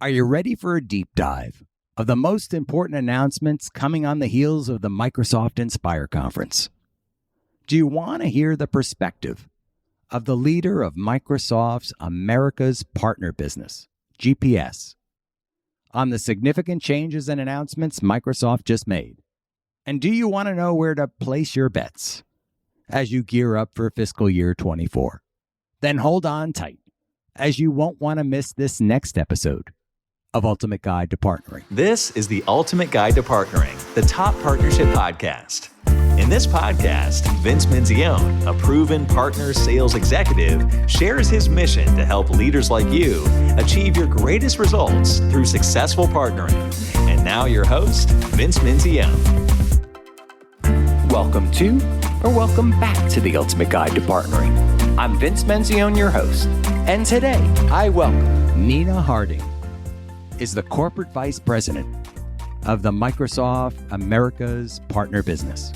Are you ready for a deep dive of the most important announcements coming on the heels of the Microsoft Inspire Conference? Do you want to hear the perspective of the leader of Microsoft's America's Partner Business, GPS, on the significant changes and announcements Microsoft just made? And do you want to know where to place your bets as you gear up for fiscal year 24? Then hold on tight, as you won't want to miss this next episode of Ultimate Guide to Partnering. This is the Ultimate Guide to Partnering, the top partnership podcast. In this podcast, Vince Menzione, a proven partner sales executive, shares his mission to help leaders like you achieve your greatest results through successful partnering. And now your host, Vince Menzione. Welcome to, or welcome back to the Ultimate Guide to Partnering. I'm Vince Menzione, your host, and today I welcome Nina Harding is the Corporate Vice President of the Microsoft America's Partner Business,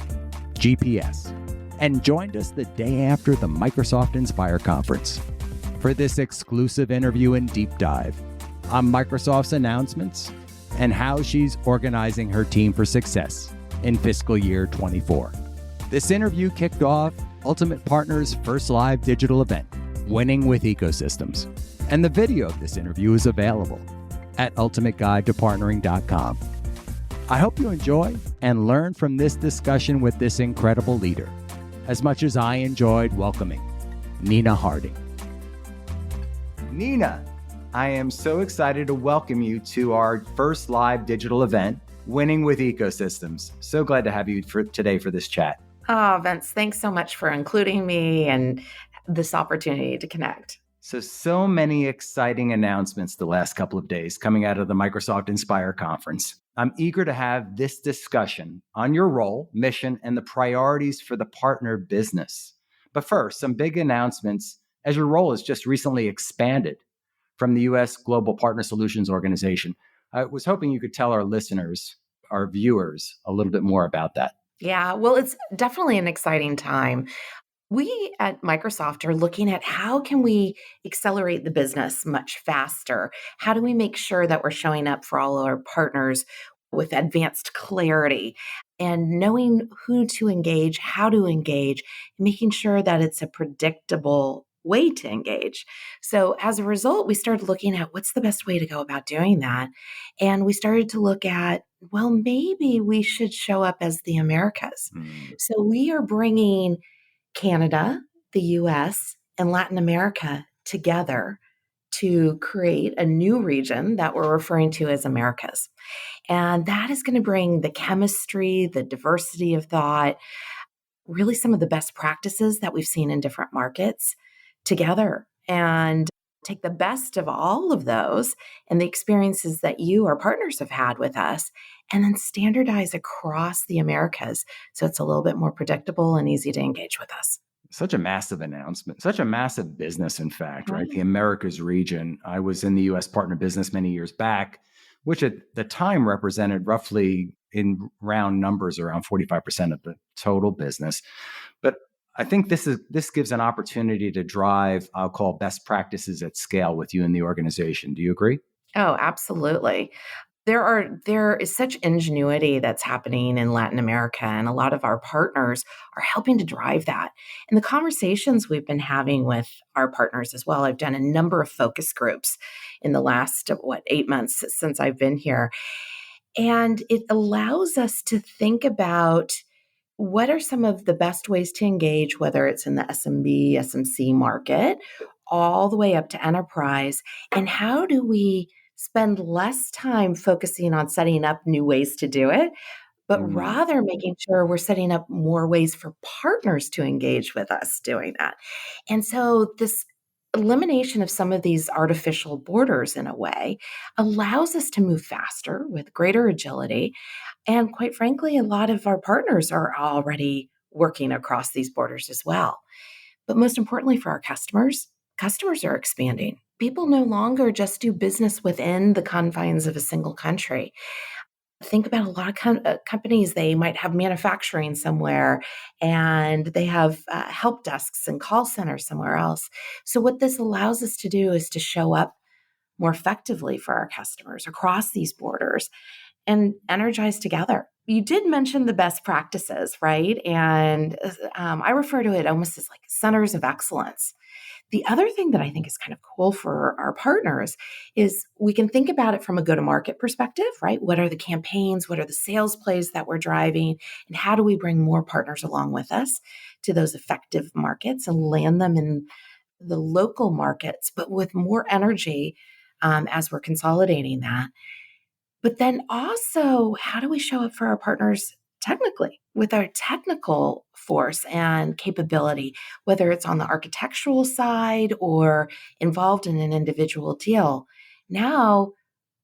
GPS, and joined us the day after the Microsoft Inspire Conference for this exclusive interview and deep dive on Microsoft's announcements and how she's organizing her team for success in fiscal year 24. This interview kicked off Ultimate Partner's first live digital event, Winning with Ecosystems, and the video of this interview is available at ultimateguidetopartnering.com. I hope you enjoy and learn from this discussion with this incredible leader, as much as I enjoyed welcoming Nina Harding. Nina, I am so excited to welcome you to our first live digital event, Winning with Ecosystems. So glad to have you today for this chat. Oh, Vince, thanks so much for including me and this opportunity to connect. So many exciting announcements the last couple of days coming out of the Microsoft Inspire Conference. I'm eager to have this discussion on your role, mission, and the priorities for the partner business. But first, some big announcements as your role has just recently expanded from the U.S. Global Partner Solutions Organization. I was hoping you could tell our listeners, our viewers, a little bit more about that. Yeah, well, it's definitely an exciting time. We at Microsoft are looking at how can we accelerate the business much faster? How do we make sure that we're showing up for all our partners with advanced clarity and knowing who to engage, how to engage, making sure that it's a predictable way to engage. So as a result, we started looking at what's the best way to go about doing that. And we started to look at, well, maybe we should show up as the Americas. So we are bringing Canada, the US, and Latin America together to create a new region that we're referring to as Americas. And that is going to bring the chemistry, the diversity of thought, really some of the best practices that we've seen in different markets together and take the best of all of those and the experiences that you, our partners, have had with us, and then standardize across the Americas so it's a little bit more predictable and easy to engage with us. Such a massive announcement, such a massive business, in fact, right? The Americas region. I was in the U.S. partner business many years back, which at the time represented roughly in round numbers around 45% of the total business. But I think this gives an opportunity to drive, I'll call, best practices at scale with you in the organization. Do you agree? Oh, absolutely. There is such ingenuity that's happening in Latin America, and a lot of our partners are helping to drive that. And the conversations we've been having with our partners as well, I've done a number of focus groups in the last, 8 months since I've been here. And it allows us to think about what are some of the best ways to engage, whether it's in the SMB, SMC market, all the way up to enterprise, and how do we spend less time focusing on setting up new ways to do it, but rather making sure we're setting up more ways for partners to engage with us doing that. And so this elimination of some of these artificial borders in a way allows us to move faster with greater agility. And quite frankly, a lot of our partners are already working across these borders as well. But most importantly for our customers are expanding. People no longer just do business within the confines of a single country. Think about a lot of companies, they might have manufacturing somewhere and they have help desks and call centers somewhere else. So what this allows us to do is to show up more effectively for our customers across these borders and energize together. You did mention the best practices, right? And I refer to it almost as like centers of excellence. The other thing that I think is kind of cool for our partners is we can think about it from a go-to-market perspective, right? What are the campaigns? What are the sales plays that we're driving? And how do we bring more partners along with us to those effective markets and land them in the local markets, but with more energy as we're consolidating that? But then also, how do we show up for our partners technically with our technical force and capability, whether it's on the architectural side or involved in an individual deal? Now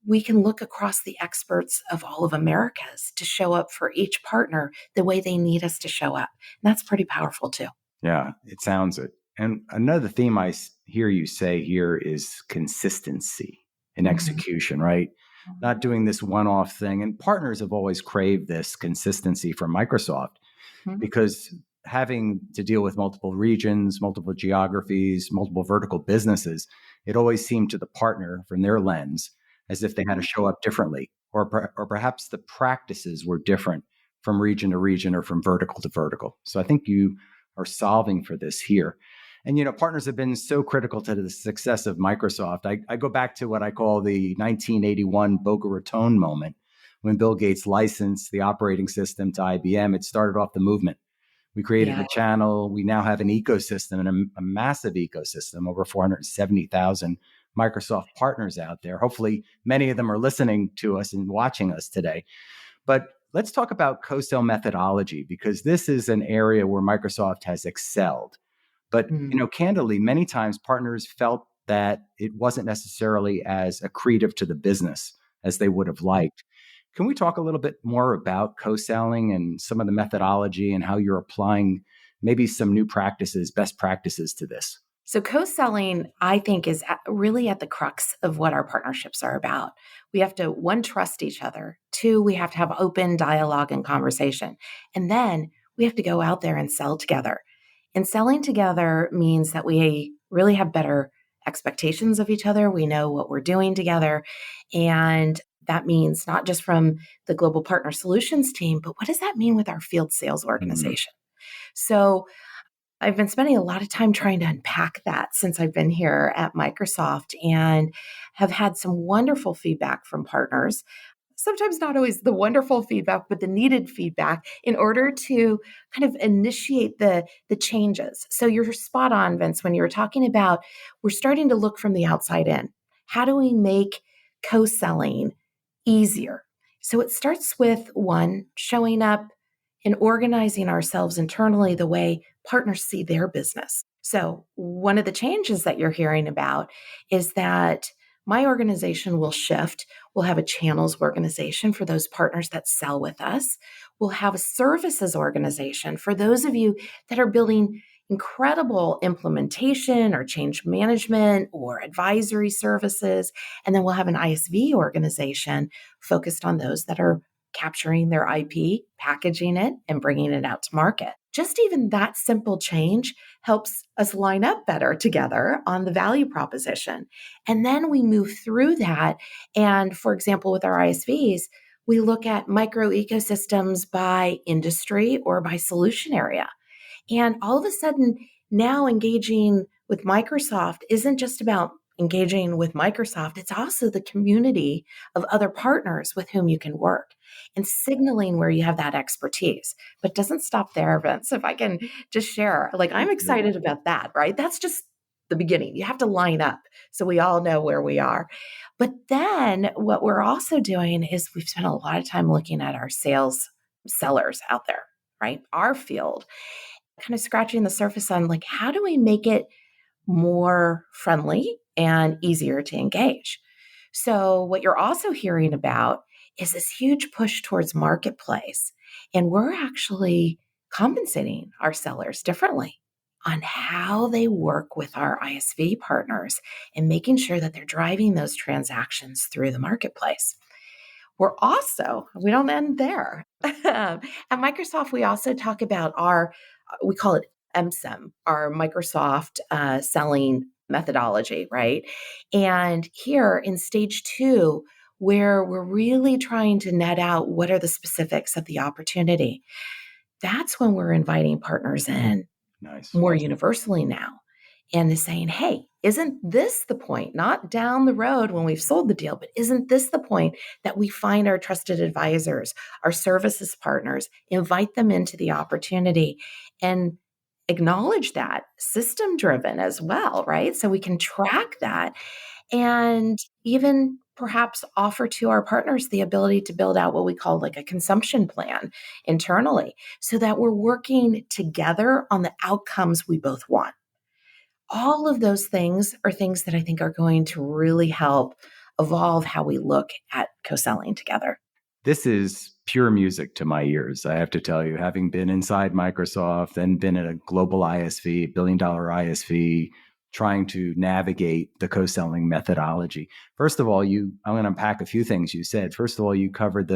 we can look across the experts of all of Americas to show up for each partner the way they need us to show up. And that's pretty powerful too. Yeah, it sounds it. And another theme I hear you say here is consistency in execution, right? Not doing this one-off thing. And partners have always craved this consistency from Microsoft because having to deal with multiple regions, multiple geographies, multiple vertical businesses, it always seemed to the partner from their lens as if they had to show up differently, or perhaps the practices were different from region to region or from vertical to vertical. So I think you are solving for this here. And, partners have been so critical to the success of Microsoft. I go back to what I call the 1981 Boca Raton moment when Bill Gates licensed the operating system to IBM. It started off the movement. We created a channel. We now have an ecosystem and a massive ecosystem, over 470,000 Microsoft partners out there. Hopefully, many of them are listening to us and watching us today. But let's talk about co-sell methodology, because this is an area where Microsoft has excelled. But, candidly, many times partners felt that it wasn't necessarily as accretive to the business as they would have liked. Can we talk a little bit more about co-selling and some of the methodology and how you're applying maybe some new practices, best practices to this? So co-selling, I think, is really at the crux of what our partnerships are about. We have to, one, trust each other. Two, we have to have open dialogue and conversation. And then we have to go out there and sell together. And selling together means that we really have better expectations of each other. We know what we're doing together. And that means not just from the Global Partner Solutions team, but what does that mean with our field sales organization? So I've been spending a lot of time trying to unpack that since I've been here at Microsoft, and have had some wonderful feedback from partners. Sometimes not always the wonderful feedback, but the needed feedback in order to kind of initiate the changes. So you're spot on, Vince, when you were talking about we're starting to look from the outside in. How do we make co-selling easier? So it starts with, one, showing up and organizing ourselves internally the way partners see their business. So one of the changes that you're hearing about is that my organization will shift. We'll have a channels organization for those partners that sell with us. We'll have a services organization for those of you that are building incredible implementation or change management or advisory services. And then we'll have an ISV organization focused on those that are capturing their IP, packaging it, and bringing it out to market. Just even that simple change helps us line up better together on the value proposition. And then we move through that. And for example, with our ISVs, we look at micro ecosystems by industry or by solution area. And all of a sudden, now engaging with Microsoft isn't just about engaging with Microsoft, it's also the community of other partners with whom you can work and signaling where you have that expertise. But doesn't stop there, Vince. If I can just share, I'm excited about that, right? That's just the beginning. You have to line up so we all know where we are. But then what we're also doing is we've spent a lot of time looking at our sellers out there, right? Our field, kind of scratching the surface on how do we make it more friendly and easier to engage? So what you're also hearing about is this huge push towards marketplace. And we're actually compensating our sellers differently on how they work with our ISV partners and making sure that they're driving those transactions through the marketplace. We don't end there. At Microsoft, we also talk about we call it MSEM, our Microsoft selling methodology, right? And here in stage two, where we're really trying to net out what are the specifics of the opportunity, that's when we're inviting partners in Nice. more universally now and is saying, hey, isn't this the point, not down the road when we've sold the deal, but isn't this the point that we find our trusted advisors, our services partners, invite them into the opportunity and acknowledge that system driven as well, right? So we can track that and even perhaps offer to our partners the ability to build out what we call like a consumption plan internally so that we're working together on the outcomes we both want. All of those things are things that I think are going to really help evolve how we look at co-selling together. This is pure music to my ears. I have to tell you, having been inside Microsoft and been at a global ISV, billion-dollar ISV, trying to navigate the co-selling methodology. First of all, I'm going to unpack a few things you said. First of all, you covered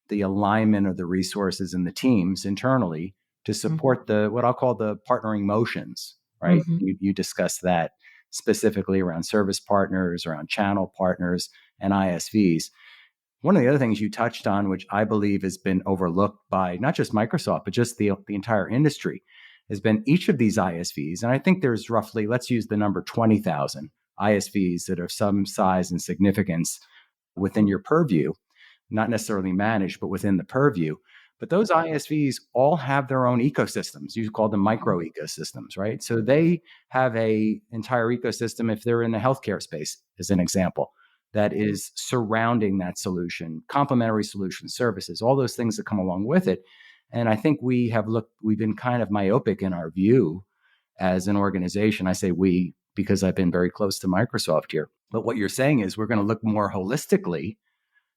the alignment of the resources and the teams internally to support the what I'll call the partnering motions, right? Mm-hmm. You discussed that specifically around service partners, around channel partners, and ISVs. One of the other things you touched on, which I believe has been overlooked by not just Microsoft, but just the entire industry, has been each of these ISVs. And I think there's roughly, let's use the number 20,000 ISVs that are some size and significance within your purview, not necessarily managed, but within the purview. But those ISVs all have their own ecosystems. You call them micro ecosystems, right? So they have a entire ecosystem if they're in the healthcare space, as an example, that is surrounding that solution, complementary solutions, services, all those things that come along with it. And I think we've been kind of myopic in our view as an organization. I say we because I've been very close to Microsoft here. But what you're saying is we're going to look more holistically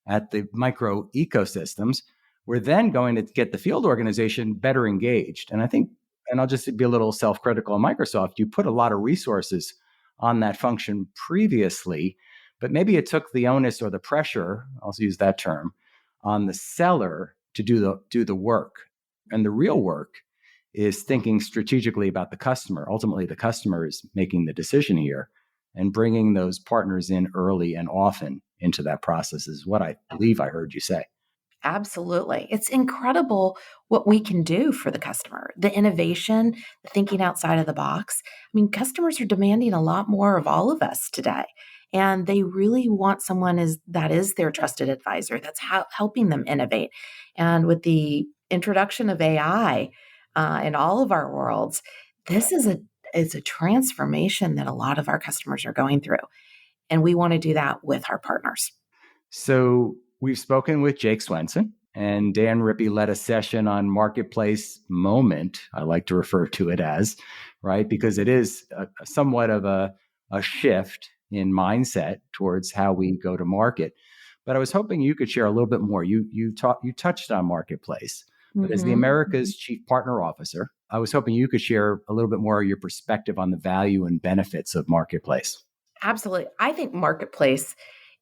at the micro ecosystems. We're then going to get the field organization better engaged. And I think, and I'll just be a little self-critical on Microsoft, you put a lot of resources on that function previously, but maybe it took the onus or the pressure, I'll use that term, on the seller to do the work. And the real work is thinking strategically about the customer. Ultimately, the customer is making the decision here, and bringing those partners in early and often into that process is what I believe I heard you say. Absolutely. It's incredible what we can do for the customer. The innovation, the thinking outside of the box. I mean, customers are demanding a lot more of all of us today. And they really want someone that is their trusted advisor, that's helping them innovate. And with the introduction of AI in all of our worlds, this is a transformation that a lot of our customers are going through. And we want to do that with our partners. So we've spoken with Jake Swenson, and Dan Rippey led a session on marketplace moment. I like to refer to it as, right? Because it is somewhat of a shift in mindset towards how we go to market. But I was hoping you could share a little bit more. You touched on marketplace, but as the America's Chief Partner Officer, I was hoping you could share a little bit more of your perspective on the value and benefits of marketplace. Absolutely. I think marketplace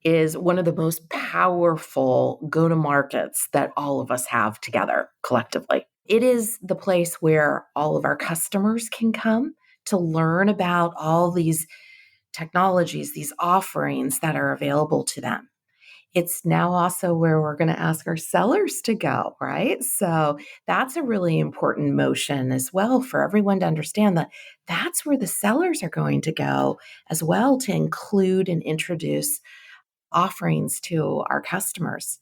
is one of the most powerful go-to-markets that all of us have together collectively. It is the place where all of our customers can come to learn about all these technologies, these offerings that are available to them. It's now also where we're going to ask our sellers to go, right? So that's a really important motion as well for everyone to understand that that's where the sellers are going to go as well to include and introduce offerings to our customers.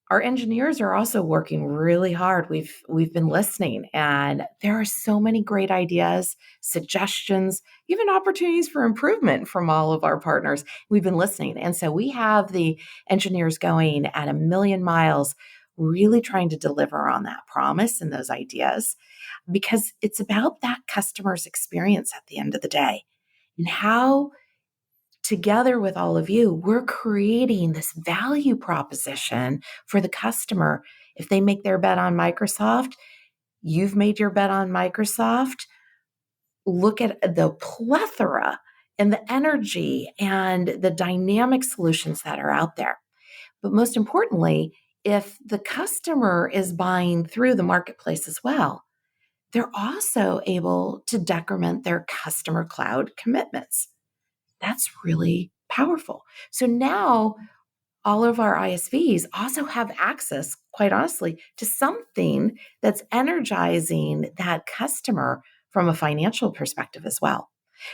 Our engineers are also working really hard. We've been listening, and there are so many great ideas, suggestions, even opportunities for improvement from all of our partners. We've been listening. And so we have the engineers going at a million miles, really trying to deliver on that promise and those ideas, because it's about that customer's experience at the end of the day and how together with all of you, we're creating this value proposition for the customer. If they make their bet on Microsoft, you've made your bet on Microsoft. Look at the plethora and the energy and the dynamic solutions that are out there. But most importantly, if the customer is buying through the marketplace as well, they're also able to decrement their customer cloud commitments. That's really powerful. So now all of our ISVs also have access, quite honestly, to something that's energizing that customer from a financial perspective as well.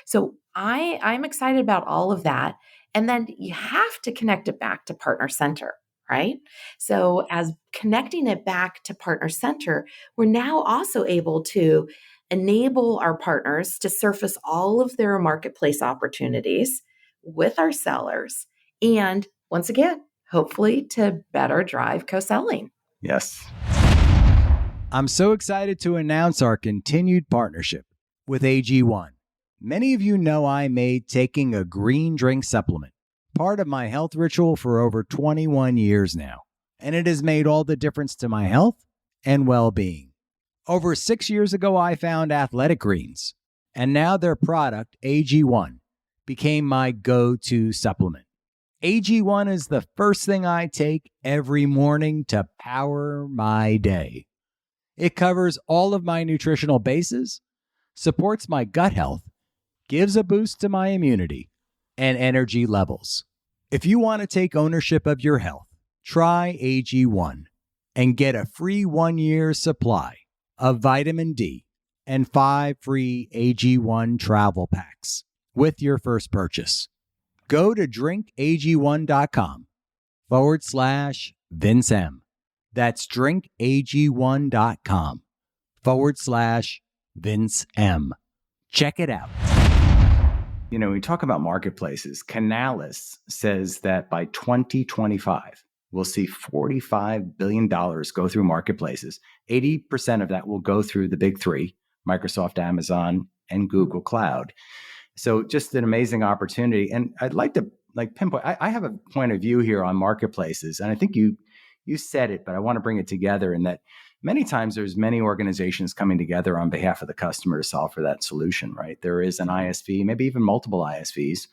So I'm excited about all of that. And then you have to connect it back to Partner Center, right? So as connecting it back to Partner Center, we're now also able to enable our partners to surface all of their marketplace opportunities with our sellers. And once again, hopefully to better drive co-selling. Yes. I'm so excited to announce our continued partnership with AG1. Many of you know I made taking a green drink supplement part of my health ritual for over 21 years now, and it has made all the difference to my health and well-being. Over 6 years ago, I found Athletic Greens, and now their product, AG1, became my go-to supplement. AG1 is the first thing I take every morning to power my day. It covers all of my nutritional bases, supports my gut health, gives a boost to my immunity and energy levels. If you want to take ownership of your health, try AG1 and get a free 1-year supply of vitamin D and 5 free AG1 travel packs with your first purchase. Go to drinkag1.com/Vince M. That's drinkag1.com/Vince M. Check it out. You know, we talk about marketplaces. Canalys says that by 2025, we'll see $45 billion go through marketplaces. 80% of that will go through the big three, Microsoft, Amazon, and Google Cloud. So just an amazing opportunity. And I'd like to pinpoint, I have a point of view here on marketplaces. And I think you said it, but I want to bring it together in that many times there's many organizations coming together on behalf of the customer to solve for that solution, right? There is an ISV, maybe even multiple ISVs,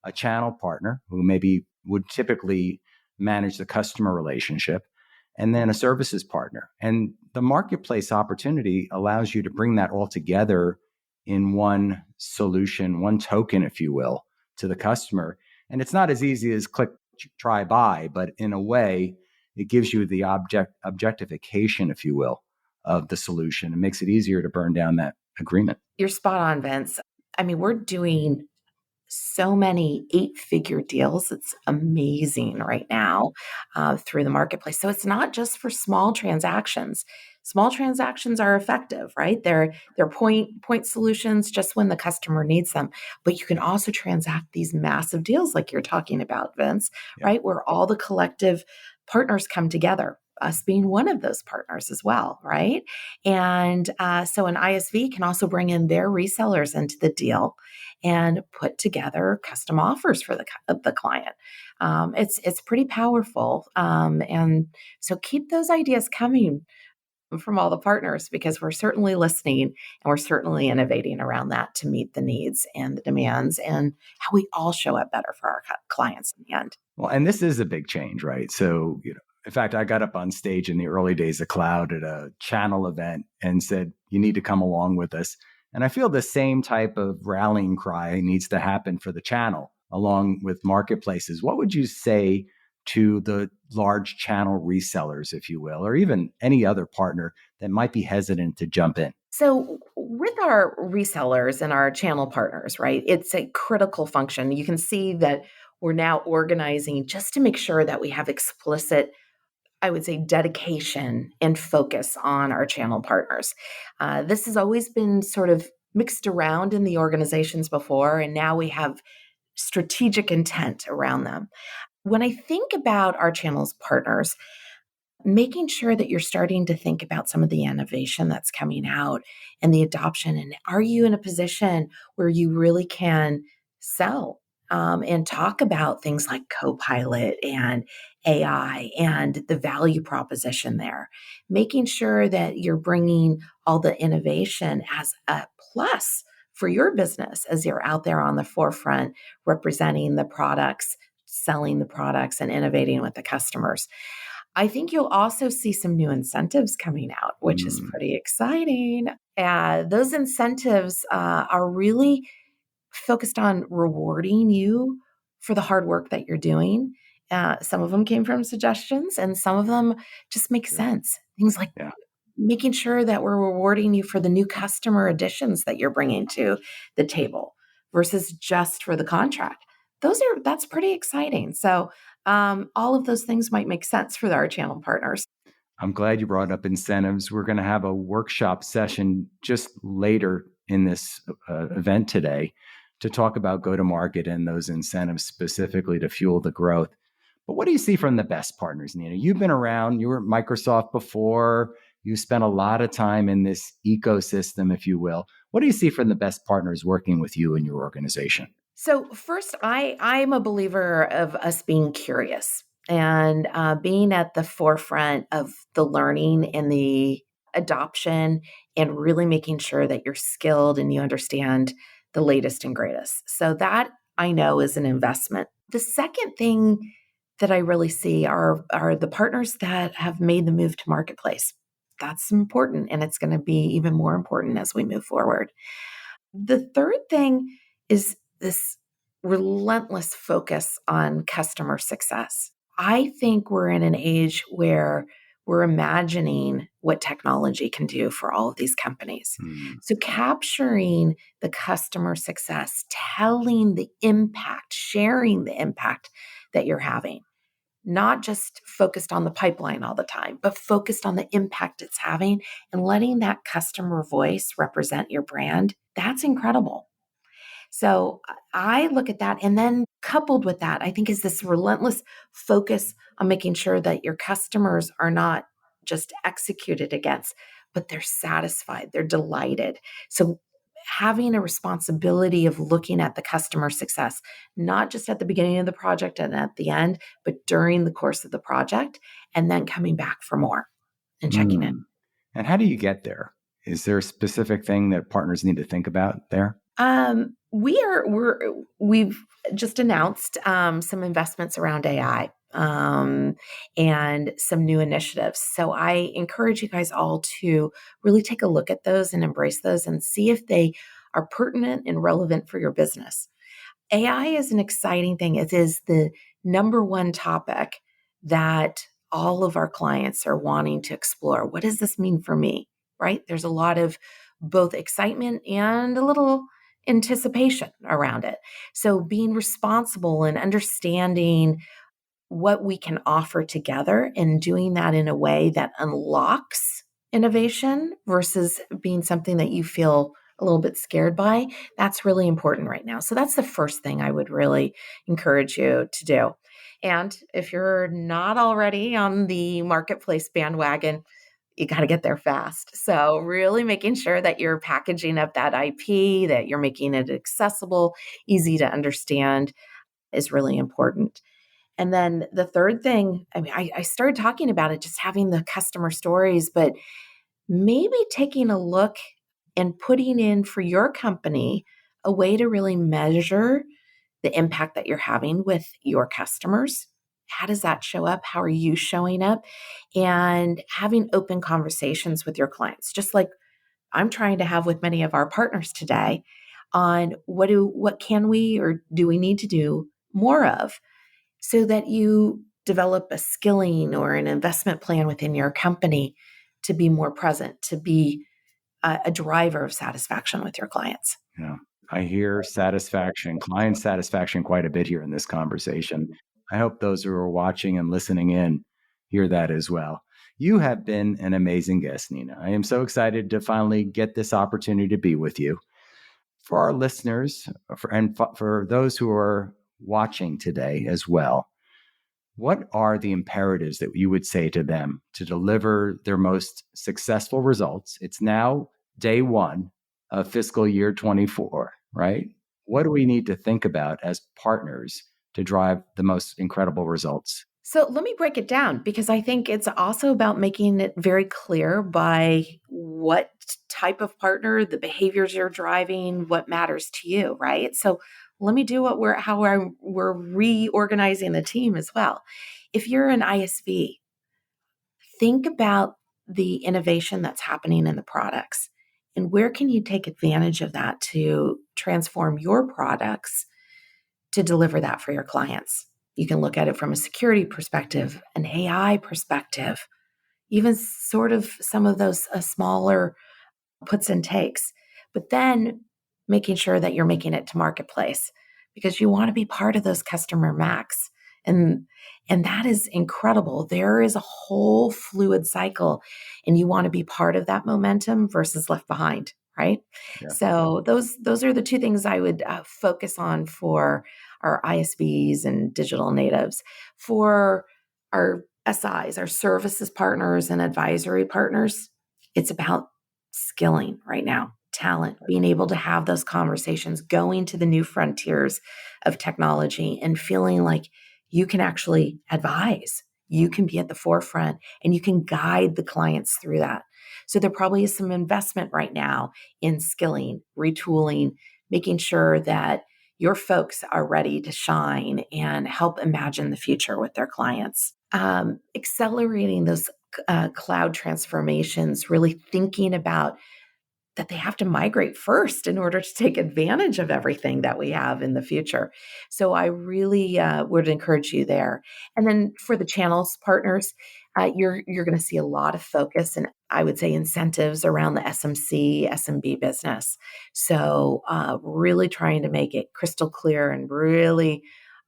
a channel partner who maybe would typically manage the customer relationship, and then a services partner. And the marketplace opportunity allows you to bring that all together in one solution, one token, if you will, to the customer. And it's not as easy as click, try, buy, but in a way, it gives you the objectification, if you will, of the solution. It makes it easier to burn down that agreement. You're spot on, Vince. I mean, we're doing so many 8-figure deals. It's amazing right now through the marketplace. So it's not just for small transactions. Small transactions are effective, right? They're point solutions just when the customer needs them. But you can also transact these massive deals like you're talking about, Vince, right? Where all the collective partners come together, us being one of those partners as well, right? And so an ISV can also bring in their resellers into the deal and put together custom offers for the client. It's pretty powerful. And so keep those ideas coming from all the partners, because we're certainly listening and we're certainly innovating around that to meet the needs and the demands and how we all show up better for our clients in the end. Well, and this is a big change, right? So, in fact, I got up on stage in the early days of cloud at a channel event and said, you need to come along with us. And I feel the same type of rallying cry needs to happen for the channel along with marketplaces. What would you say to the large channel resellers, if you will, or even any other partner that might be hesitant to jump in? So with our resellers and our channel partners, right, it's a critical function. You can see that we're now organizing just to make sure that we have explicit, I would say, dedication and focus on our channel partners. This has always been sort of mixed around in the organizations before, and now we have strategic intent around them. When I think about our channels partners, making sure that you're starting to think about some of the innovation that's coming out and the adoption, and are you in a position where you really can sell and talk about things like Copilot and AI and the value proposition there, making sure that you're bringing all the innovation as a plus for your business as you're out there on the forefront, representing the products, selling the products, and innovating with the customers. I think you'll also see some new incentives coming out, which is pretty exciting. Those incentives are really focused on rewarding you for the hard work that you're doing. Some of them came from suggestions, and some of them just make sense. Things like Yeah. making sure that we're rewarding you for the new customer additions that you're bringing to the table versus just for the contract. That's pretty exciting. So all of those things might make sense for our channel partners. I'm glad you brought up incentives. We're going to have a workshop session just later in this event today to talk about go-to-market and those incentives specifically to fuel the growth. But what do you see from the best partners, Nina? You've been around, you were at Microsoft before, you spent a lot of time in this ecosystem, if you will. What do you see from the best partners working with you in your organization? So first, I'm a believer of us being curious and being at the forefront of the learning and the adoption, and really making sure that you're skilled and you understand the latest and greatest. So that I know is an investment. The second thing that I really see are the partners that have made the move to marketplace. That's important, and it's going to be even more important as we move forward. The third thing is this relentless focus on customer success. I think we're in an age where we're imagining what technology can do for all of these companies. Hmm. So, capturing the customer success, telling the impact, sharing the impact that you're having, not just focused on the pipeline all the time, but focused on the impact it's having and letting that customer voice represent your brand. That's incredible. So I look at that. And then coupled with that, I think is this relentless focus on making sure that your customers are not just executed against, but they're satisfied, they're delighted. So having a responsibility of looking at the customer success, not just at the beginning of the project and at the end, but during the course of the project, and then coming back for more and checking in. And how do you get there? Is there a specific thing that partners need to think about there? We've just announced some investments around AI and some new initiatives. So I encourage you guys all to really take a look at those and embrace those and see if they are pertinent and relevant for your business. AI is an exciting thing. It is the number one topic that all of our clients are wanting to explore. What does this mean for me? Right? There's a lot of both excitement and a little anticipation around it. So being responsible and understanding what we can offer together and doing that in a way that unlocks innovation versus being something that you feel a little bit scared by, that's really important right now. So that's the first thing I would really encourage you to do. And if you're not already on the marketplace bandwagon, you got to get there fast. So really making sure that you're packaging up that IP, that you're making it accessible, easy to understand is really important. And then the third thing, I mean, I started talking about it, just having the customer stories, but maybe taking a look and putting in for your company a way to really measure the impact that you're having with your customers. How does that show up? How are you showing up? And having open conversations with your clients, just like I'm trying to have with many of our partners today on what can we or do we need to do more of so that you develop a skilling or an investment plan within your company to be more present, to be a driver of satisfaction with your clients. Yeah. I hear satisfaction, client satisfaction quite a bit here in this conversation. I hope those who are watching and listening in hear that as well. You have been an amazing guest, Nina. I am so excited to finally get this opportunity to be with you. For our listeners for those who are watching today as well, what are the imperatives that you would say to them to deliver their most successful results? It's now day one of fiscal year 24, right? What do we need to think about as partners to drive the most incredible results? So let me break it down because I think it's also about making it very clear by what type of partner, the behaviors you're driving, what matters to you, right? So let me do we're reorganizing the team as well. If you're an ISV, think about the innovation that's happening in the products And where can you take advantage of that to transform your products to deliver that for your clients? You can look at it from a security perspective, an AI perspective, even sort of some of those smaller puts and takes, but then making sure that you're making it to marketplace because you want to be part of those customer max. And that is incredible. There is a whole fluid cycle and you want to be part of that momentum versus left behind, right? Yeah. So those are the two things I would focus on for our ISVs and digital natives. For our SIs, our services partners and advisory partners, it's about skilling right now, talent, being able to have those conversations, going to the new frontiers of technology and feeling like you can actually advise, you can be at the forefront and you can guide the clients through that. So there probably is some investment right now in skilling, retooling, making sure that your folks are ready to shine and help imagine the future with their clients. Accelerating those cloud transformations, really thinking about that they have to migrate first in order to take advantage of everything that we have in the future. So I really would encourage you there. And then for the channels partners, you're going to see a lot of focus and I would say incentives around the SMC, SMB business. So really trying to make it crystal clear and really,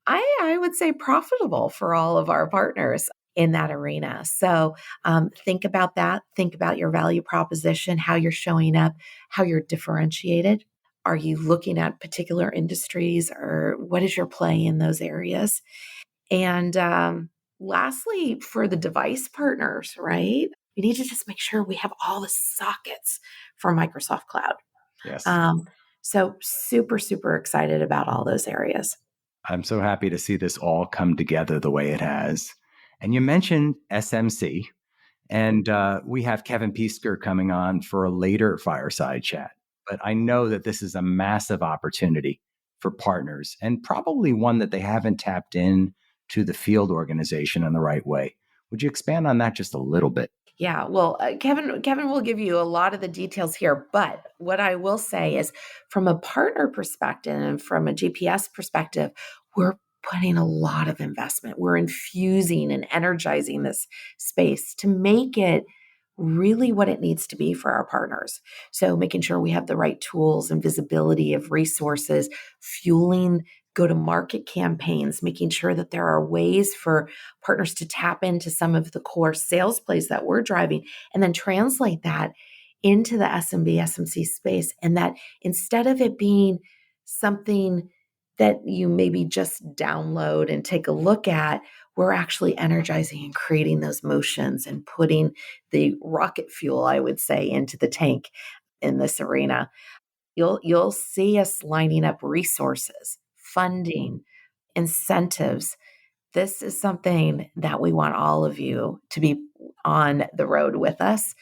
I would say profitable for all of our partners in that arena. So think about that. Think about your value proposition, how you're showing up, how you're differentiated. Are you looking at particular industries or what is your play in those areas? And lastly, for the device partners, right? We need to just make sure we have all the sockets for Microsoft Cloud. Yes. So super, super excited about all those areas. I'm so happy to see this all come together the way it has. And you mentioned SMC, and we have Kevin Piesker coming on for a later fireside chat. But I know that this is a massive opportunity for partners and probably one that they haven't tapped in to the field organization in the right way. Would you expand on that just a little bit? Yeah, well, Kevin will give you a lot of the details here, but what I will say is from a partner perspective and from a GPS perspective, we're putting a lot of investment. We're infusing and energizing this space to make it really what it needs to be for our partners. So making sure we have the right tools and visibility of resources, fueling go-to-market campaigns, making sure that there are ways for partners to tap into some of the core sales plays that we're driving, and then translate that into the SMB, SMC space. And that instead of it being something that you maybe just download and take a look at, we're actually energizing and creating those motions and putting the rocket fuel, I would say, into the tank in this arena. You'll see us lining up resources, funding, incentives. This is something that we want all of you to be on the road with us,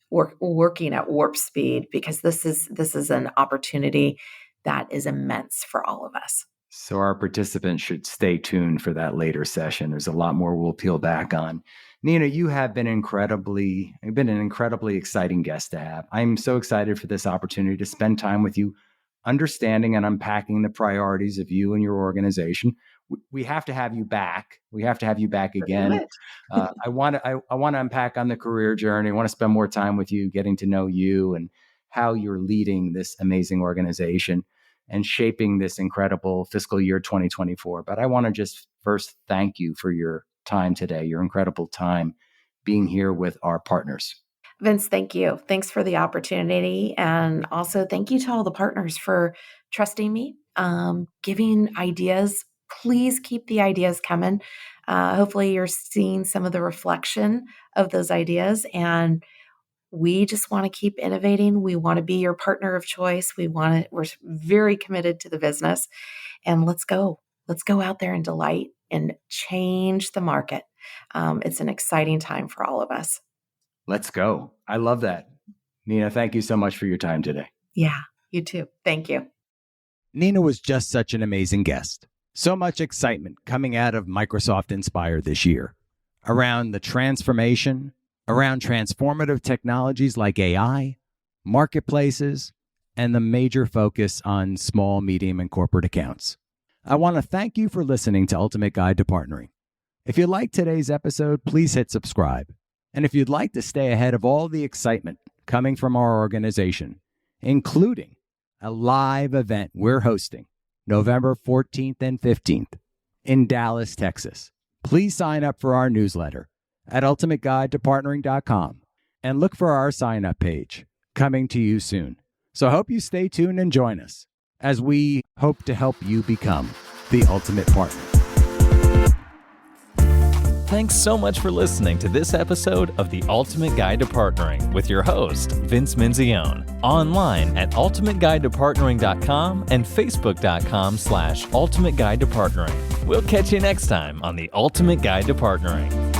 working at warp speed, because this is an opportunity that is immense for all of us. So our participants should stay tuned for that later session. There's a lot more we'll peel back on. Nina, you have been an incredibly exciting guest to have. I'm so excited for this opportunity to spend time with you, understanding and unpacking the priorities of you and your organization. We have to have you back. We have to have you back again. I want to unpack on the career journey. I want to spend more time with you, getting to know you and how you're leading this amazing organization and shaping this incredible fiscal year 2024. But I want to just first thank you for your time today, your incredible time being here with our partners. Vince, thank you. Thanks for the opportunity. And also thank you to all the partners for trusting me, giving ideas. Please keep the ideas coming. Hopefully you're seeing some of the reflection of those ideas, and we just want to keep innovating. We want to be your partner of choice. We're very committed to the business, and let's go out there and delight and change the market. It's an exciting time for all of us. Let's go. I love that. Nina, thank you so much for your time today. Yeah, you too. Thank you. Nina was just such an amazing guest. So much excitement coming out of Microsoft Inspire this year around the transformation, around transformative technologies like AI, marketplaces, and the major focus on small, medium, and corporate accounts. I want to thank you for listening to Ultimate Guide to Partnering. If you liked today's episode, please hit subscribe. And if you'd like to stay ahead of all the excitement coming from our organization, including a live event we're hosting November 14th and 15th in Dallas, Texas, please sign up for our newsletter at ultimateguidetopartnering.com and look for our sign-up page coming to you soon. So I hope you stay tuned and join us as we hope to help you become the ultimate partner. Thanks so much for listening to this episode of The Ultimate Guide to Partnering with your host, Vince Menzione. Online at ultimateguidetopartnering.com and facebook.com/ultimateguidetopartnering. We'll catch you next time on The Ultimate Guide to Partnering.